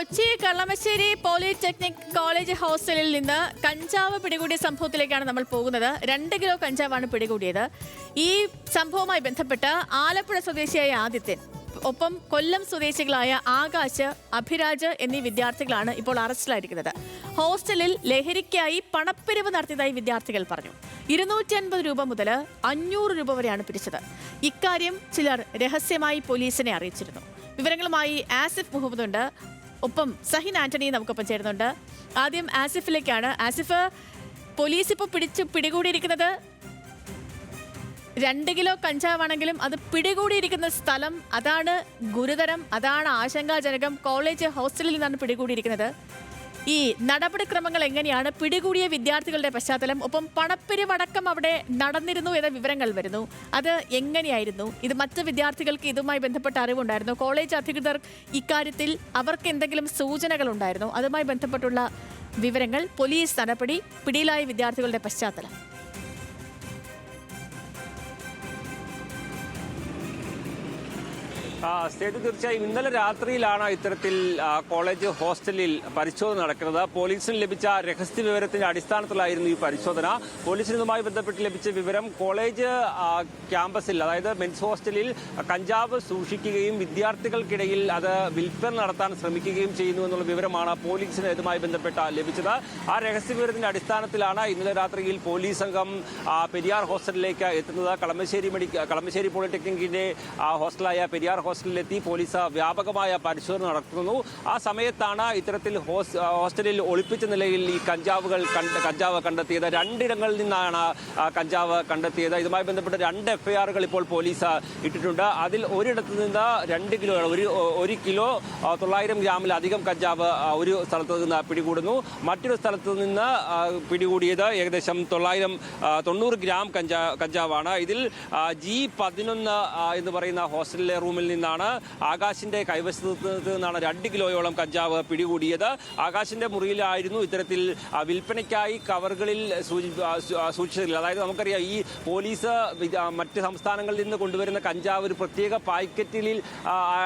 Kochi Kalamassery polytechnic college ഹോസ്റ്റലിൽ നിന്ന് കഞ്ചാവ് പിടികൂടിയ സംഭവത്തിലേക്കാണ് നമ്മൾ പോകുന്നത്. 2 കിലോ കഞ്ചാവാണ് പിടികൂടിയത്. ഈ സംഭവവുമായി ബന്ധപ്പെട്ട് ആലപ്പുഴ സ്വദേശിയായ ആദിത്യൻ, ഒപ്പം കൊല്ലം സ്വദേശികളായ ആകാശ്, അഭിരാജ് എന്നീ വിദ്യാർത്ഥികളാണ് ഇപ്പോൾ അറസ്റ്റിലായിരിക്കുന്നത്. ഹോസ്റ്റലിൽ ലഹരിക്കായി പണപ്പിരിവ് നടത്തിയതായി വിദ്യാർത്ഥികൾ പറഞ്ഞു. 250 രൂപ മുതൽ 500 രൂപ വരെയാണ് പിരിച്ചത്. ഇക്കാര്യം ചിലർ രഹസ്യമായി പോലീസിനെ അറിയിച്ചിരുന്നു. വിവരങ്ങളുമായി ആസിഫ് മുഹമ്മദ് ഉണ്ട്, ഒപ്പം സഹിൻ ആന്റണി നമുക്കൊപ്പം ചേരുന്നുണ്ട്. ആദ്യം ആസിഫിലേക്കാണ്. ആസിഫ്, പോലീസ് ഇപ്പോൾ പിടികൂടിയിരിക്കുന്നത് 2 കിലോ കഞ്ചാവാണെങ്കിലും അത് പിടികൂടിയിരിക്കുന്ന സ്ഥലം അതാണ് ഗുരുതരം, അതാണ് ആശങ്കാജനകം. കോളേജ് ഹോസ്റ്റലിൽ നിന്നാണ് പിടികൂടിയിരിക്കുന്നത്. ഈ നടപടിക്രമങ്ങൾ എങ്ങനെയാണ്? പിടികൂടിയ വിദ്യാർത്ഥികളുടെ പശ്ചാത്തലം, ഒപ്പം പണപ്പിരിവടക്കം അവിടെ നടന്നിരുന്നു എന്ന വിവരങ്ങൾ വരുന്നു. അത് എങ്ങനെയായിരുന്നു? ഇത് മറ്റ് വിദ്യാർത്ഥികൾക്ക് ഇതുമായി ബന്ധപ്പെട്ട അറിവുണ്ടായിരുന്നു? കോളേജ് അധികൃതർ ഇക്കാര്യത്തിൽ അവർക്ക് എന്തെങ്കിലും സൂചനകൾ ഉണ്ടായിരുന്നു? അതുമായി ബന്ധപ്പെട്ടുള്ള വിവരങ്ങൾ, പോലീസ് നടപടി, പിടിയിലായ വിദ്യാർത്ഥികളുടെ പശ്ചാത്തലം. തീർച്ചയായും ഇന്നലെ രാത്രിയിലാണ് ഇത്തരത്തിൽ കോളേജ് ഹോസ്റ്റലിൽ പരിശോധന നടക്കുന്നത്. പോലീസിന് ലഭിച്ച രഹസ്യ വിവരത്തിന്റെ അടിസ്ഥാനത്തിലായിരുന്നു ഈ പരിശോധന. പോലീസിന് ഇതുമായി ബന്ധപ്പെട്ട് ലഭിച്ച വിവരം, കോളേജ് ക്യാമ്പസിൽ, അതായത് മെൻസ് ഹോസ്റ്റലിൽ കഞ്ചാവ് സൂക്ഷിക്കുകയും വിദ്യാർത്ഥികൾക്കിടയിൽ അത് വിൽപ്പന നടത്താൻ ശ്രമിക്കുകയും ചെയ്യുന്നു എന്നുള്ള വിവരമാണ് പോലീസിന് ഇതുമായി ബന്ധപ്പെട്ട് ലഭിച്ചത്. ആ രഹസ്യ വിവരത്തിന്റെ അടിസ്ഥാനത്തിലാണ് ഇന്നലെ രാത്രിയിൽ പോലീസ് സംഘം പെരിയാർ ഹോസ്റ്റലിലേക്ക് എത്തുന്നത്. കളമശ്ശേരി പോളിടെക്നിക്കിന്റെ ഹോസ്റ്റലായ പെരിയാർ ഹോസ്റ്റലിലെത്തി പോലീസ് വ്യാപകമായ പരിശോധന നടത്തുന്നു. ആ സമയത്താണ് ഇത്തരത്തിൽ ഹോസ്റ്റലിൽ ഒളിപ്പിച്ച നിലയിൽ ഈ കഞ്ചാവ് കണ്ടെത്തിയത്. 2 ഇടങ്ങളിൽ നിന്നാണ് കഞ്ചാവ് കണ്ടെത്തിയത്. ഇതുമായി ബന്ധപ്പെട്ട് 2 എഫ്ഐആറുകൾ ഇപ്പോൾ പോലീസ് ഇട്ടിട്ടുണ്ട്. അതിൽ ഒരിടത്ത് നിന്ന് 2 കിലോ, 1 കിലോ 900 ഗ്രാമിലധികം കഞ്ചാവ് ഒരു സ്ഥലത്ത് നിന്ന് പിടികൂടുന്നു. മറ്റൊരു സ്ഥലത്ത് നിന്ന് പിടികൂടിയത് ഏകദേശം 990 ഗ്രാം കഞ്ചാവാണ്. ഇതിൽ G11 എന്ന് പറയുന്ന ഹോസ്റ്റലിലെ റൂമിൽ നിന്നാണ് ആകാശിന്റെ കൈവശത്ത് നിന്നാണ് 2 കിലോയോളം കഞ്ചാവ് പിടികൂടിയത്. ആകാശിന്റെ മുറിയിലായിരുന്നു ഇത്തരത്തിൽ വിൽപ്പനയ്ക്കായി കവറുകളിൽ സൂക്ഷിച്ചതില്ല. അതായത് നമുക്കറിയാം, ഈ പോലീസ് മറ്റ് സംസ്ഥാനങ്ങളിൽ നിന്ന് കൊണ്ടുവരുന്ന കഞ്ചാവ് ഒരു പ്രത്യേക പാക്കറ്റിൽ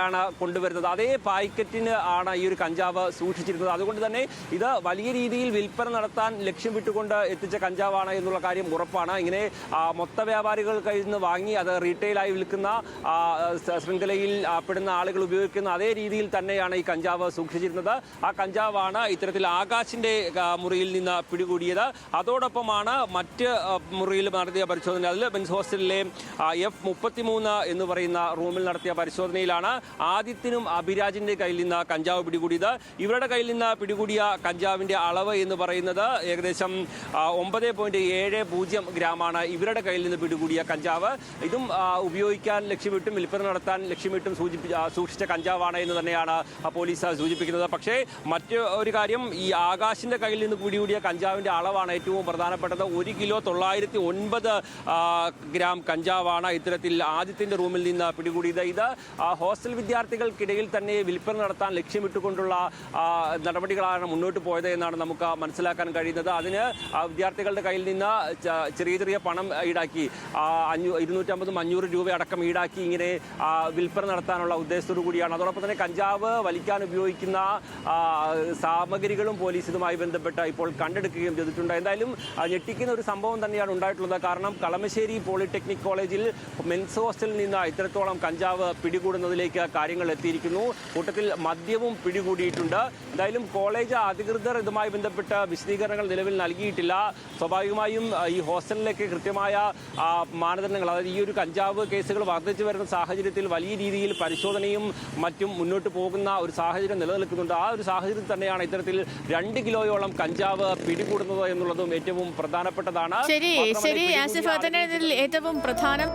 ആണ് കൊണ്ടുവരുന്നത്. അതേ പാക്കറ്റിന് ആണ് ഈ ഒരു കഞ്ചാവ് സൂക്ഷിച്ചിരുന്നത്. അതുകൊണ്ട് തന്നെ ഇത് വലിയ രീതിയിൽ വിൽപ്പന നടത്താൻ ലക്ഷ്യം വിട്ടുകൊണ്ട് എത്തിച്ച കഞ്ചാവാണ് എന്നുള്ള കാര്യം ഉറപ്പാണ്. ഇങ്ങനെ മൊത്ത വ്യാപാരികൾ കയ്യിൽ നിന്ന് വാങ്ങി അത് റീറ്റെയിലായി വിൽക്കുന്ന ശൃംഖലയിൽ പെടുന്ന ആളുകൾ ഉപയോഗിക്കുന്ന അതേ രീതിയിൽ തന്നെയാണ് ഈ കഞ്ചാവ് സൂക്ഷിച്ചിരുന്നത്. ആ കഞ്ചാവാണ് ഇത്തരത്തിൽ ആകാശിന്റെ മുറിയിൽ നിന്ന് പിടികൂടിയത്. അതോടൊപ്പമാണ് മറ്റ് മുറിയിൽ നടത്തിയ പരിശോധന, അതിൽ മെൻസ് ഹോസ്റ്റലിലെ F33 എന്ന് പറയുന്ന റൂമിൽ നടത്തിയ പരിശോധനയിലാണ് ആദിത്യനും അഭിരാജിന്റെ കയ്യിൽ നിന്ന് കഞ്ചാവ് പിടികൂടിയത്. ഇവരുടെ കയ്യിൽ നിന്ന് പിടികൂടിയ കഞ്ചാവിന്റെ അളവ് എന്ന് പറയുന്നത് ഏകദേശം 9.70 ഗ്രാമാണ് ഇവരുടെ കയ്യിൽ നിന്ന് പിടികൂടിയ കഞ്ചാവ്. ഇതും ഉപയോഗിക്കാൻ ലക്ഷ്യമിട്ടും വിൽപ്പന നടത്താൻ ലക്ഷ്യമിട്ടും സൂക്ഷിച്ച കഞ്ചാവാണ് എന്ന് തന്നെയാണ് പോലീസ് സൂചിപ്പിക്കുന്നത്. പക്ഷേ മറ്റ് ഒരു കാര്യം, ഈ ആകാശിന്റെ കയ്യിൽ നിന്ന് പിടികൂടിയ കഞ്ചാവിന്റെ അളവാണ് ഏറ്റവും പ്രധാനപ്പെട്ടത്. 1 കിലോ 909 ഗ്രാം കഞ്ചാവാണ് ഇത്തരത്തിൽ ആദിത്യന്റെ റൂമിൽ നിന്ന് പിടികൂടിയത്. ഇത് ഹോസ്റ്റൽ വിദ്യാർത്ഥികൾക്കിടയിൽ തന്നെ വിൽപ്പന നടത്താൻ ലക്ഷ്യമിട്ടുകൊണ്ടുള്ള നടപടികളാണ് മുന്നോട്ട് പോയത് എന്നാണ് നമുക്ക് മനസ്സിലാക്കാൻ കഴിയുന്നത്. അതിന് വിദ്യാർത്ഥികളുടെ കയ്യിൽ നിന്ന് ചെറിയ പണം ഈടാക്കി, 250-500 രൂപ അടക്കം ഈടാക്കി ഇങ്ങനെ വിൽപ്പന നടത്താനുള്ള ഉദ്ദേശത്തോടു കൂടിയാണ്. അതോടൊപ്പം തന്നെ കഞ്ചാവ് വലിക്കാൻ ഉപയോഗിക്കുന്ന സാമഗ്രികളും പോലീസ് ഇതുമായി ബന്ധപ്പെട്ട് ഇപ്പോൾ കണ്ടെടുക്കുകയും ചെയ്തിട്ടുണ്ട്. എന്തായാലും ഞെട്ടിക്കുന്ന ഒരു സംഭവം തന്നെയാണ് ഉണ്ടായിട്ടുള്ളത്. കാരണം കളമശ്ശേരി പോളിടെക്നിക് കോളേജിൽ മെൻസ് ഹോസ്റ്റലിൽ നിന്ന് ഇത്രത്തോളം കഞ്ചാവ് പിടികൂടുന്നതിലേക്ക് കാര്യങ്ങൾ എത്തിയിരിക്കുന്നു. കൂട്ടത്തിൽ മദ്യവും പിടികൂടിയിട്ടുണ്ട്. എന്തായാലും കോളേജ് അധികൃതർ ഇതുമായി ബന്ധപ്പെട്ട് വിശദീകരണങ്ങൾ നിലവിൽ നൽകിയിട്ടില്ല. സ്വാഭാവികമായും ഈ ഹോസ്റ്റലിലേക്ക് കൃത്യമായ മാനദണ്ഡങ്ങൾ, അതായത് ഈ ഒരു കഞ്ചാവ് കേസുകൾ വർദ്ധിച്ചു വരുന്ന സാഹചര്യത്തിൽ വലിയ രീതിയിൽ പരിശോധനയും മറ്റും മുന്നോട്ട് പോകുന്ന ഒരു സാഹചര്യം നിലനിൽക്കുന്നുണ്ട്. ആ ഒരു സാഹചര്യത്തിൽ തന്നെയാണ് ഇത്തരത്തിൽ 2 കിലോയോളം കഞ്ചാവ് പിടികൂടുന്നത് എന്നുള്ളതും ഏറ്റവും പ്രധാനപ്പെട്ടതാണ്. ശരി ആസിഫ്, ഏറ്റവും പ്രധാനം